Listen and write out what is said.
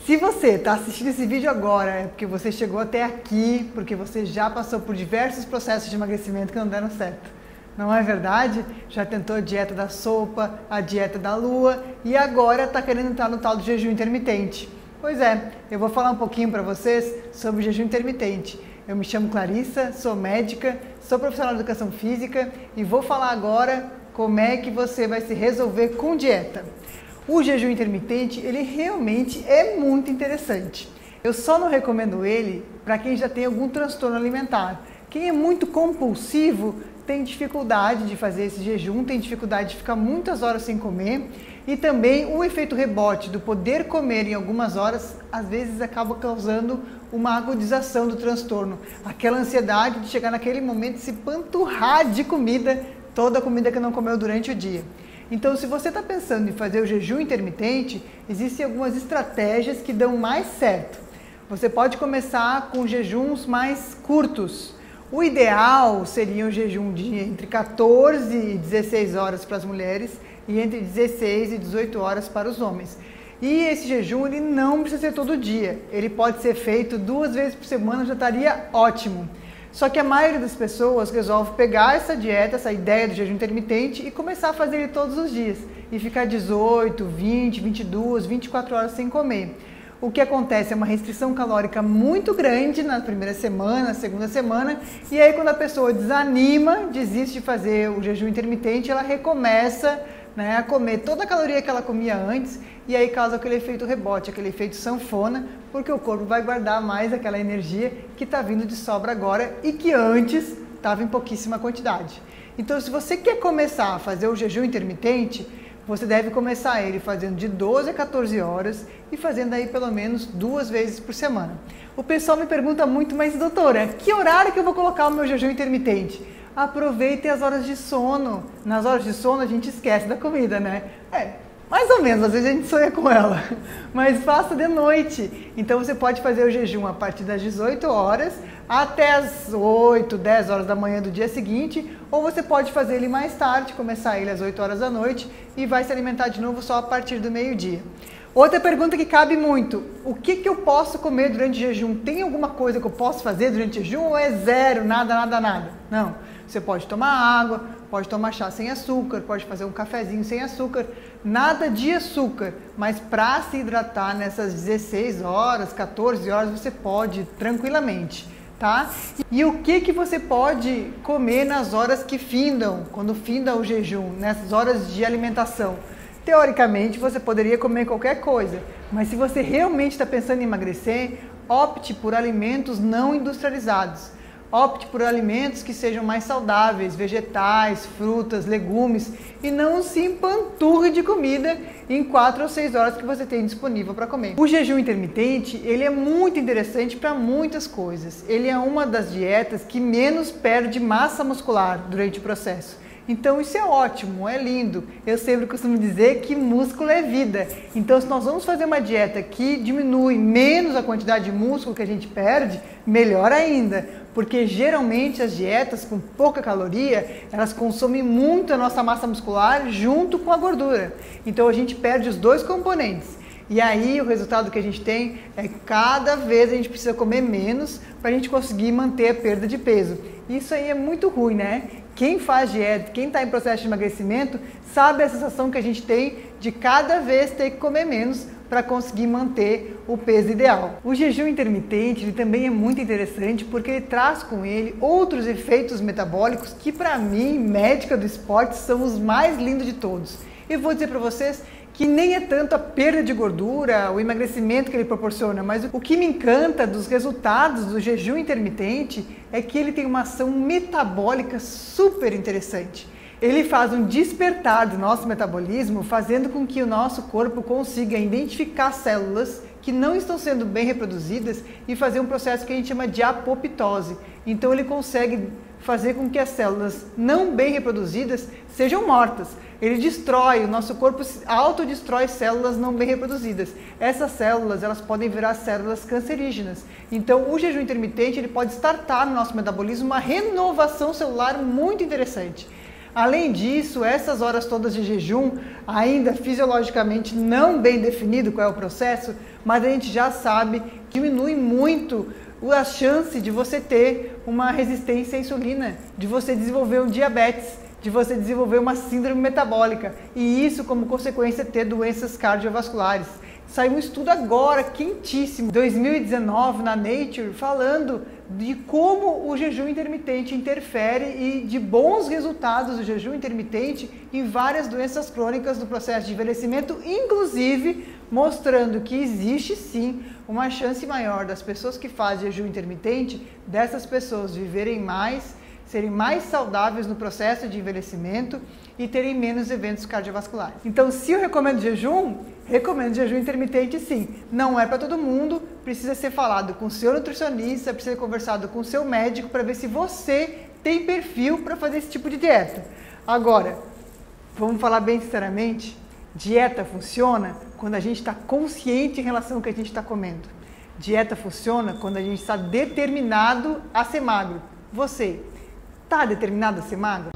Se você está assistindo esse vídeo agora, é porque você chegou até aqui, porque você já passou por diversos processos de emagrecimento que não deram certo. Não é verdade? Já tentou a dieta da sopa, a dieta da lua e agora está querendo entrar no tal do jejum intermitente. Pois é, eu vou falar um pouquinho para vocês sobre o jejum intermitente. Eu me chamo Clarissa, sou médica, sou profissional de educação física e vou falar agora como é que você vai se resolver com dieta. O jejum intermitente, ele realmente é muito interessante. Eu só não recomendo ele para quem já tem algum transtorno alimentar. Quem é muito compulsivo tem dificuldade de fazer esse jejum, tem dificuldade de ficar muitas horas sem comer e também o efeito rebote do poder comer em algumas horas, às vezes acaba causando uma agudização do transtorno. Aquela ansiedade de chegar naquele momento e se panturrar de comida, toda a comida que não comeu durante o dia. Então, se você está pensando em fazer o jejum intermitente, existem algumas estratégias que dão mais certo. Você pode começar com jejuns mais curtos. O ideal seria um jejum de entre 14 e 16 horas para as mulheres e entre 16 e 18 horas para os homens. E esse jejum ele não precisa ser todo dia. Ele pode ser feito 2 vezes por semana, já estaria ótimo. Só que a maioria das pessoas resolve pegar essa dieta, essa ideia do jejum intermitente e começar a fazer ele todos os dias. E ficar 18, 20, 22, 24 horas sem comer. O que acontece é uma restrição calórica muito grande na primeira semana, na segunda semana. E aí quando a pessoa desanima, desiste de fazer o jejum intermitente, ela recomeça a comer toda a caloria que ela comia antes. E aí causa aquele efeito rebote, aquele efeito sanfona, porque o corpo vai guardar mais aquela energia que está vindo de sobra agora e que antes estava em pouquíssima quantidade. Então, se você quer começar a fazer o jejum intermitente, você deve começar ele fazendo de 12 a 14 horas e fazendo aí pelo menos 2 vezes por semana. O pessoal me pergunta muito, mas doutora, que horário que eu vou colocar o meu jejum intermitente? Aproveite as horas de sono. Nas horas de sono a gente esquece da comida, né? Mais ou menos, às vezes a gente sonha com ela, mas faça de noite. Então você pode fazer o jejum a partir das 18 horas até as 8, 10 horas da manhã do dia seguinte, ou você pode fazer ele mais tarde, começar ele às 8 horas da noite e vai se alimentar de novo só a partir do meio-dia. Outra pergunta que cabe muito, o que eu posso comer durante o jejum? Tem alguma coisa que eu posso fazer durante o jejum ou é zero, nada, nada, nada? Não, você pode tomar água, pode tomar chá sem açúcar, pode fazer um cafezinho sem açúcar, nada de açúcar, mas para se hidratar nessas 16 horas, 14 horas, você pode tranquilamente, tá? E o que você pode comer nas horas que findam, quando finda o jejum, nessas horas de alimentação? Teoricamente, você poderia comer qualquer coisa, mas se você realmente está pensando em emagrecer, opte por alimentos não industrializados. Opte por alimentos que sejam mais saudáveis, vegetais, frutas, legumes e não se empanturre de comida em 4 ou 6 horas que você tem disponível para comer. O jejum intermitente, ele é muito interessante para muitas coisas. Ele é uma das dietas que menos perde massa muscular durante o processo. Então isso é ótimo, é lindo. Eu sempre costumo dizer que músculo é vida. Então se nós vamos fazer uma dieta que diminui menos a quantidade de músculo que a gente perde, melhor ainda. Porque geralmente as dietas com pouca caloria, elas consomem muito a nossa massa muscular junto com a gordura. Então a gente perde os dois componentes. E aí o resultado que a gente tem é que cada vez a gente precisa comer menos para a gente conseguir manter a perda de peso. Isso aí é muito ruim, né? Quem faz dieta, quem está em processo de emagrecimento, sabe a sensação que a gente tem de cada vez ter que comer menos para conseguir manter o peso ideal. O jejum intermitente ele também é muito interessante porque ele traz com ele outros efeitos metabólicos que para mim, médica do esporte, são os mais lindos de todos. Eu vou dizer para vocês que nem é tanto a perda de gordura, o emagrecimento que ele proporciona, mas o que me encanta dos resultados do jejum intermitente é que ele tem uma ação metabólica super interessante. Ele faz um despertar do nosso metabolismo, fazendo com que o nosso corpo consiga identificar células que não estão sendo bem reproduzidas e fazer um processo que a gente chama de apoptose. Então ele consegue fazer com que as células não bem reproduzidas sejam mortas. Ele destrói, o nosso corpo autodestrói células não bem reproduzidas. Essas células, elas podem virar células cancerígenas. Então, o jejum intermitente, ele pode startar no nosso metabolismo uma renovação celular muito interessante. Além disso, essas horas todas de jejum, ainda fisiologicamente não bem definido qual é o processo, mas a gente já sabe que diminui muito a chance de você ter uma resistência à insulina, de você desenvolver um diabetes, de você desenvolver uma síndrome metabólica e isso como consequência ter doenças cardiovasculares. Saiu um estudo agora, quentíssimo, 2019 na Nature, falando de como o jejum intermitente interfere e de bons resultados do jejum intermitente em várias doenças crônicas do processo de envelhecimento, inclusive mostrando que existe sim uma chance maior das pessoas que fazem jejum intermitente, dessas pessoas viverem mais, serem mais saudáveis no processo de envelhecimento e terem menos eventos cardiovasculares. Então, se eu recomendo jejum intermitente sim. Não é para todo mundo, precisa ser falado com o seu nutricionista, precisa ser conversado com o seu médico para ver se você tem perfil para fazer esse tipo de dieta. Agora, vamos falar bem sinceramente, dieta funciona quando a gente está consciente em relação ao que a gente está comendo. Dieta funciona quando a gente está determinado a ser magro. Você está determinado a ser magro?